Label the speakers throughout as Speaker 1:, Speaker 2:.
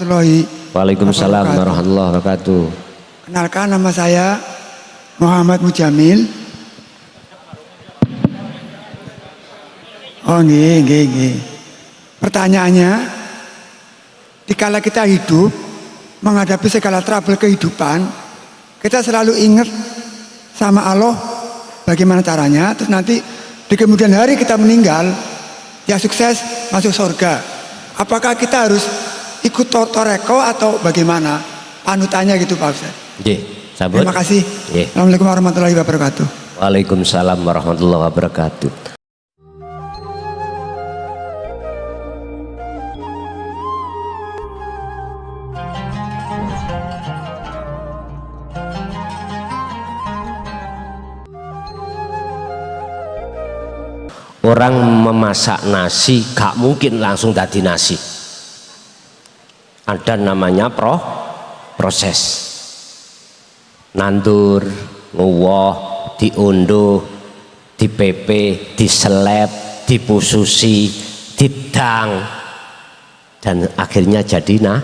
Speaker 1: Waalaikumsalam warahmatullahi wabarakatuh.
Speaker 2: Kenalkan, nama saya Muhammad Mujamil. Oh, nggih. Pertanyaannya, dikala kita hidup menghadapi segala trouble kehidupan, kita selalu ingat sama Allah bagaimana caranya, terus nanti di kemudian hari kita meninggal, ya sukses masuk surga. Apakah kita harus ikut toreko atau bagaimana panutannya gitu Pak Ustaz?
Speaker 1: Sabut.
Speaker 2: Terima kasih. Assalamualaikum warahmatullahi wabarakatuh.
Speaker 1: Waalaikumsalam warahmatullahi wabarakatuh. Orang memasak nasi gak mungkin langsung jadi nasi. Ada namanya proses. Nandur, nguwoh, diunduh, dipepe, diselep, dipususi, didang, dan akhirnya jadi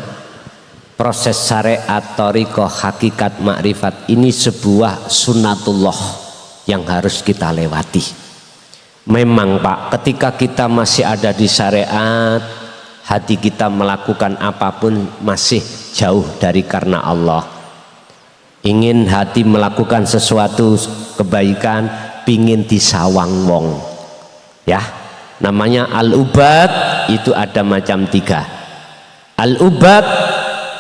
Speaker 1: proses syariat, thariqah, hakikat, makrifat ini sebuah sunnatullah yang harus kita lewati. Memang Pak, ketika kita masih ada di syariat, hati kita melakukan apapun masih jauh dari karena Allah. Ingin hati melakukan sesuatu kebaikan, pingin disawang wong, ya, namanya al-ubad. Itu ada macam 3. Al-ubad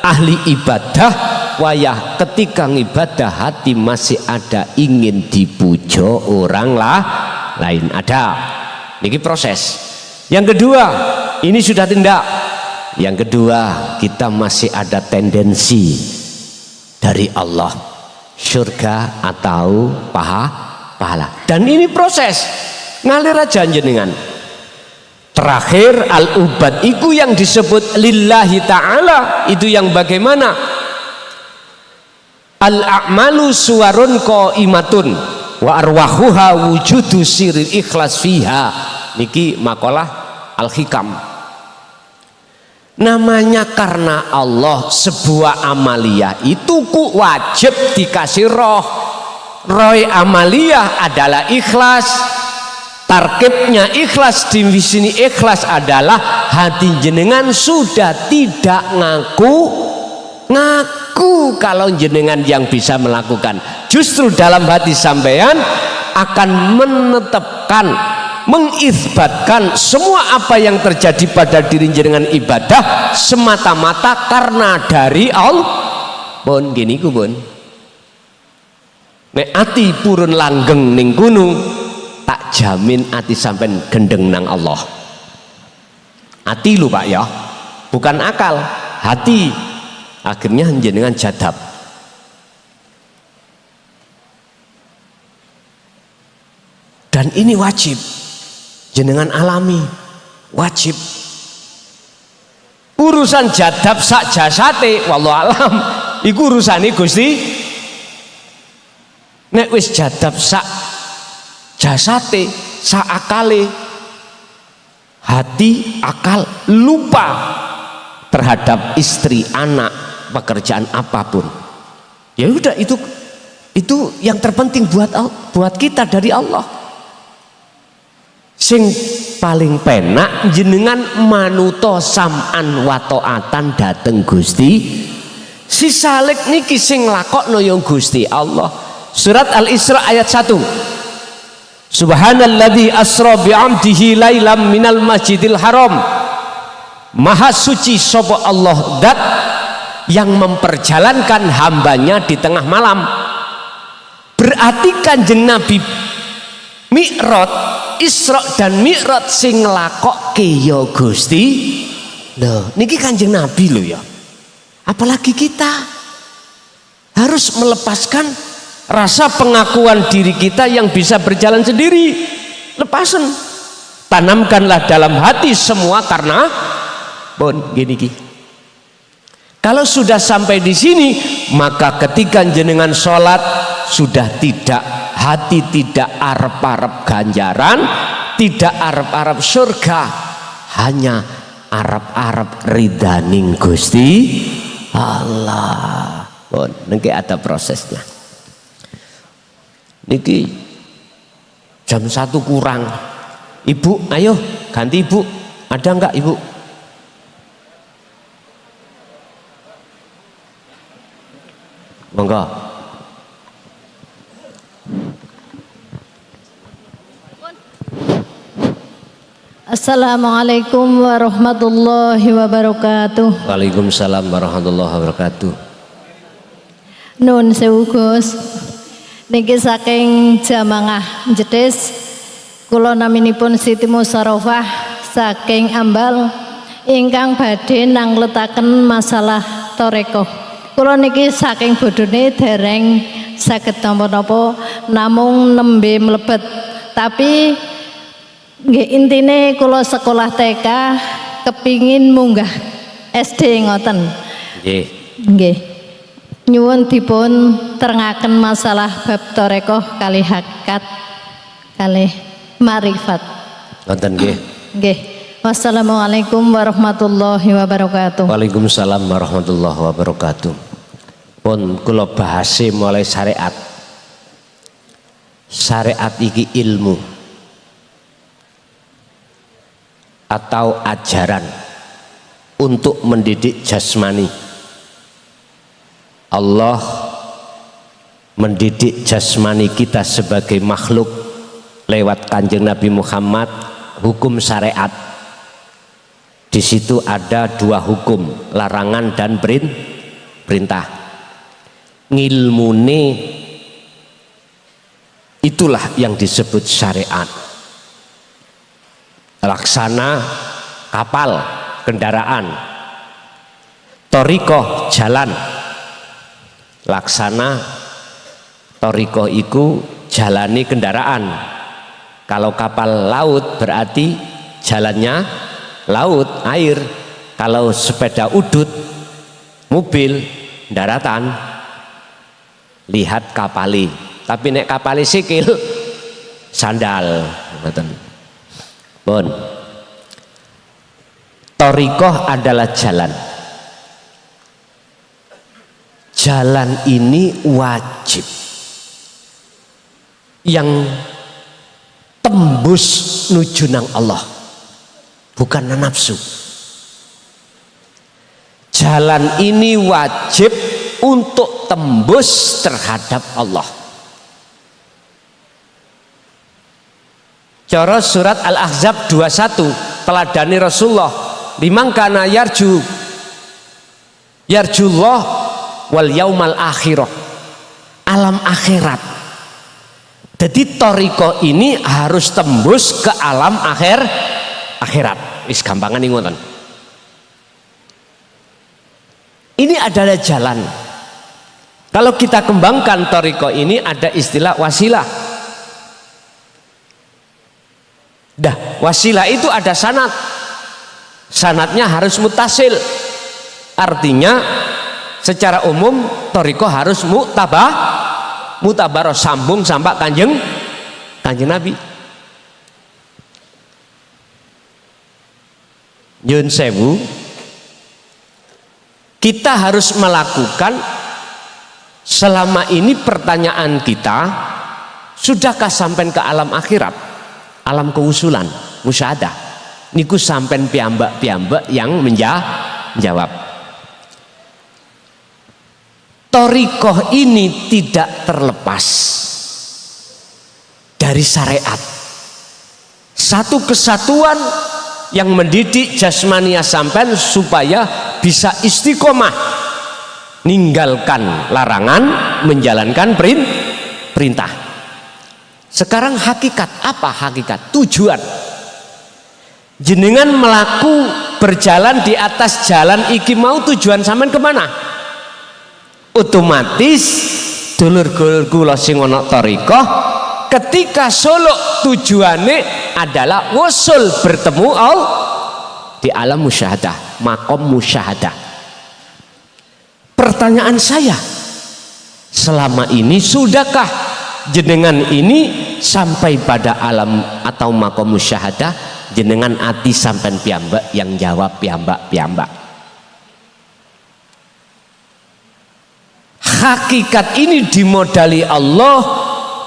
Speaker 1: ahli ibadah, wayah ketika ngibadah hati masih ada ingin dipujo orang lain, ada. Niki proses. Yang kedua, ini sudah tindak. Yang kedua, kita masih ada tendensi dari Allah, surga atau pahala. Dan ini proses ngalir aja jenengan. Terakhir al-ubad itu yang disebut lillahi ta'ala, itu yang bagaimana al-a'malu suwarun qaimatun wa arwahuha wujudu siril ikhlas fiha. Niki makalah al-hikam. Namanya karena Allah, sebuah amaliyah itu wajib dikasih roh. Roh amaliyah adalah ikhlas. Tarkibnya ikhlas, di sini ikhlas adalah hati jenengan sudah tidak ngaku kalau jenengan yang bisa melakukan. Justru dalam hati sampean akan menetapkan, mengisbatkan semua apa yang terjadi pada diri jenengan ibadah semata-mata karena dari Allah. Pun gini ku pun nek ati purun langgeng ning gunung, tak jamin ati sampean gendeng nang Allah. Hati lu Pak ya, bukan akal, hati. Akhirnya jenengan jadab. Dan ini wajib jenengan alami, wajib. Urusan jadab sak jasate wallahu alam iku urusane Gusti. Nek wis jadab sak jasate, sak akale, hati akal lupa terhadap istri, anak, pekerjaan apapun. Ya udah, itu yang terpenting buat kita dari Allah. Sing paling penak jenengan manuto sam'an wa ta'atan dateng Gusti. Si salik niki sing lakokno yang Gusti Allah. Surat Al-Isra ayat 1. Subhanalladzi asra bi'amdihi lailam minal masjidil haram. Maha suci sapa Allah dat yang memperjalankan hambanya di tengah malam. Berarti Kanjeng Nabi Mi'raj, Isra dan Mi'raj sing nglakokke ya Gusti. Loh, niki Kanjeng Nabi lho ya. Apalagi kita harus melepaskan rasa pengakuan diri kita yang bisa berjalan sendiri. Lepasan. Tanamkanlah dalam hati semua karena gini. Kalau sudah sampai di sini, maka ketika jenengan sholat sudah tidak, hati tidak arep-arep ganjaran, tidak arep-arep surga, hanya Arab ridaning Gusti Allah. Pun niki ada prosesnya. Niki jam 1 kurang. Ibu, ayo ganti ibu. Ada enggak ibu? Monggo.
Speaker 3: Assalamualaikum warahmatullahi wabarakatuh.
Speaker 1: Waalaikumsalam warahmatullahi wabarakatuh.
Speaker 3: Nun sewu Gus. Niki saking Jamangah Jedes. Kula naminipun Siti Musarofah saking Ambal ingkang badhe nangletaken masalah toreko. Kula niki saking bodhone dereng saged napa-napa namung nembe mlebet. Tapi nggih intine kula sekolah TK kepingin munggah SD ngoten.
Speaker 1: Nggih.
Speaker 3: Nggih. Nyuwun dipun terangaken masalah bab tarekoh kalih hakikat kalih marifat.
Speaker 1: Wonten nggih.
Speaker 3: Nggih. Wassalamualaikum warahmatullahi wabarakatuh.
Speaker 1: Waalaikumsalam warahmatullahi wabarakatuh. Pun kula bahasi mulai syariat. Syariat iki ilmu atau ajaran untuk mendidik jasmani. Allah mendidik jasmani kita sebagai makhluk lewat Kanjeng Nabi Muhammad, hukum syariat. Di situ ada 2 hukum, larangan dan perintah. Ngilmune itulah yang disebut syariat. Laksana kapal, kendaraan. Torikoh jalan. Laksana torikoh iku jalani kendaraan. Kalau kapal laut berarti jalannya laut, air. Kalau sepeda udut, mobil, daratan. Lihat kapali. Tapi nek kapali sikil, sandal. Bon. Torikoh adalah jalan. Jalan ini wajib. Yang tembus nuju nang Allah, bukan nafsu. Jalan ini wajib untuk tembus terhadap Allah. Cara surat Al-Ahzab 21 teladani Rasulullah, liman kana yarjullah wal yaumal akhirah, alam akhirat. Jadi toriko ini harus tembus ke alam akhirat. Wis gampangan nih ngoten. Ini adalah jalan. Kalau kita kembangkan toriko ini ada istilah wasilah. Dah, wasilah itu ada sanad. Sanadnya harus mutasil. Artinya secara umum toriko harus mutabaroh, sambung sampai kanjeng Nabi. Nyun sewu, kita harus melakukan. Selama ini pertanyaan kita, sudahkah sampai ke alam akhirat, alam keusulan, musyahadah? Niku sampai piyambak yang menjawab. Torikoh ini tidak terlepas dari syariat. Satu kesatuan yang mendidik jasmania sampean supaya bisa istiqomah, ninggalkan larangan, menjalankan perintah. Sekarang hakikat apa? Hakikat tujuan jenengan melaku berjalan di atas jalan iki mau tujuan sampean kemana? Otomatis dulur-dulur kula sing ana thariqah ketika suluk tujuannya adalah wusul bertemu Allah di alam musyahadah, makom musyahadah. Pertanyaan saya, selama ini sudahkah jenengan ini sampai pada alam atau makom musyahadah jenengan ati sampean piyambak yang jawab piyambak. Hakikat ini dimodali Allah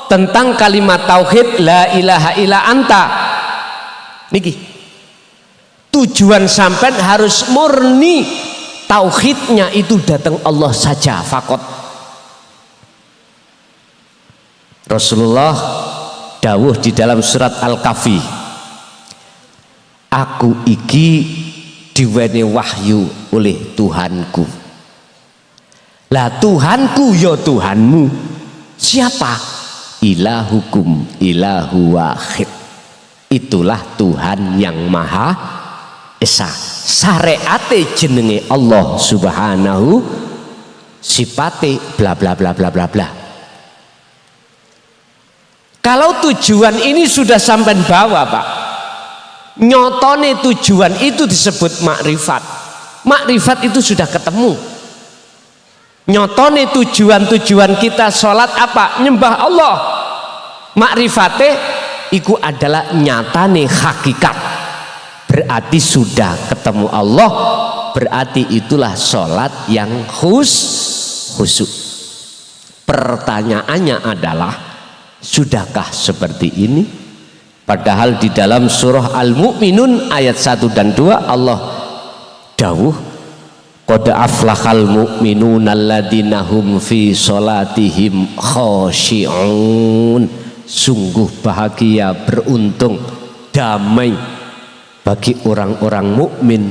Speaker 1: tentang kalimat tauhid la ilaha illa anta. Niki tujuan sampean harus murni tauhidnya itu datang Allah saja fakot. Rasulullah dawuh di dalam surat Al-Kahfi, aku iki diweni wahyu oleh Tuhanku. Lah Tuhanku ya Tuhanmu siapa? Ilahukum ilahu wahid. Itulah Tuhan yang maha esa. Syariate jenenge Allah subhanahu, sifate bla bla bla bla bla bla. Kalau tujuan ini sudah sampai bawa Pak, nyotone tujuan itu disebut makrifat. Makrifat itu sudah ketemu. Nyotone tujuan kita sholat apa? Nyembah Allah. Makrifate iku adalah nyatane hakikat. Berarti sudah ketemu Allah, berarti itulah sholat yang khusyuk. Pertanyaannya adalah, sudahkah seperti ini? Padahal di dalam surah Al-Mu'minun ayat 1 dan 2 Allah dawuh, qad aflahal mu'minuna alladzina hum fi sholatihim khashi'un. Sungguh bahagia, beruntung, damai bagi orang-orang mukmin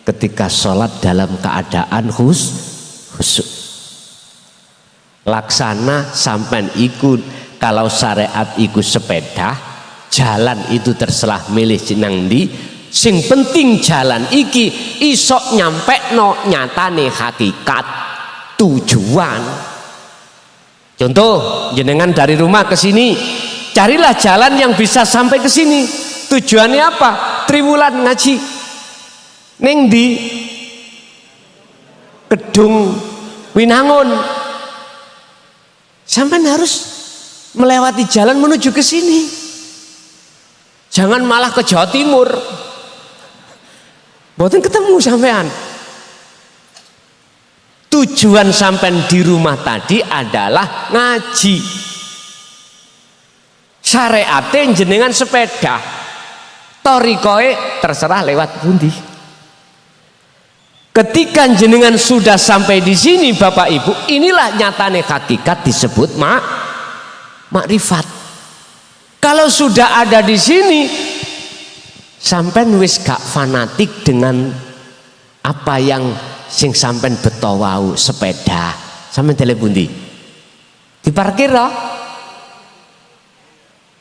Speaker 1: ketika sholat dalam keadaan khusyuk. Laksana sampean ikut, kalau syariat ikut sepeda, jalan itu terserah milih jenang di. Sing penting jalan iki isok nyampe no nyatane hakikat tujuan. Contoh, jenengan dari rumah ke sini, carilah jalan yang bisa sampai ke sini. Tujuannya apa? Triwulan ngaji. Ning di Kedung Winangun. Sampai harus melewati jalan menuju ke sini. Jangan malah ke Jawa Timur. Mboten ketemu sampean. Tujuan sampean di rumah tadi adalah ngaji. Syariate jenengan sepeda, torikoe terserah lewat pundi. Ketika jenengan sudah sampai di sini Bapak Ibu, inilah nyatane hakikat disebut makrifat. Kalau sudah ada di sini, sampean wis gak fanatik dengan apa yang sing sampean beto wau sepeda. Sampean tele pundi? Diparkir loh.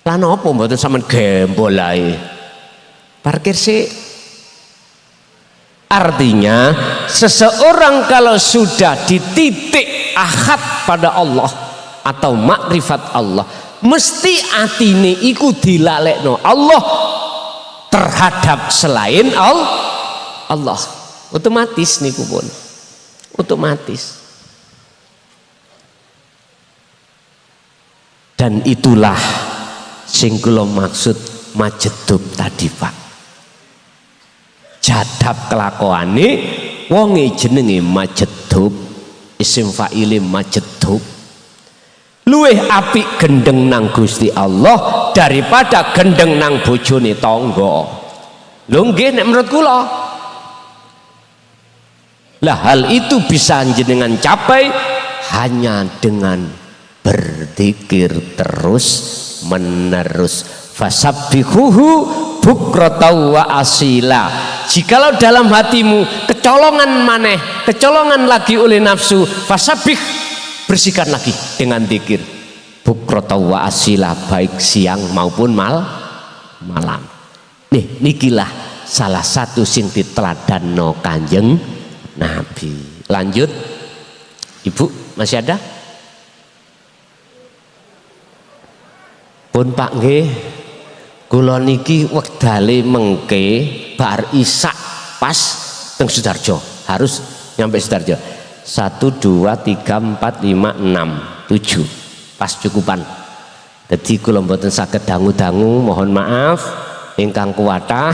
Speaker 1: Lah napa mboten sampean gembol ae. Parkir sih. Artinya seseorang kalau sudah di titik ahad pada Allah atau makrifat Allah, mesti atine iku dilalekno Allah terhadap selain Allah. Otomatis niku pun. Otomatis. Dan itulah sing kula maksud majedub tadi Pak. Jadab kelakuane wonge jenenge majedub, isim fa'ile majedub. Luwih apik gendeng nang Gusti Allah daripada gendeng nang bojone tangga. Lho nggih nek menurut kula. Lah hal itu bisa jenengan capai hanya dengan berzikir terus menerus. Fasabbihuhu bukratan wa asila. Jikalau dalam hatimu kecolongan maneh, kecolongan lagi oleh nafsu, fasabbih, bersihkan lagi dengan zikir bukratan wa asila, baik siang maupun malam. Nikilah salah satu sing diteladanno Kanjeng Nabi. Lanjut, Ibu masih ada? Pun Pak nggih, kula niki wektale mengke bar isak pas teng Sudarjo, harus nyampe Sudarjo. 1 2 3 4 5 6 7 pas cukupan. Jadi kula mboten saged dangu-dangu, mohon maaf. ingkang kuatah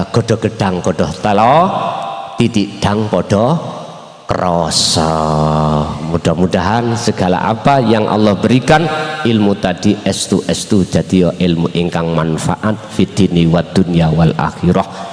Speaker 1: godho gedang godho telo titik dang podo kroso. Mudah-mudahan segala apa yang Allah berikan ilmu tadi estu jadi ilmu ingkang manfaat fid dini wad dunya wal akhirah.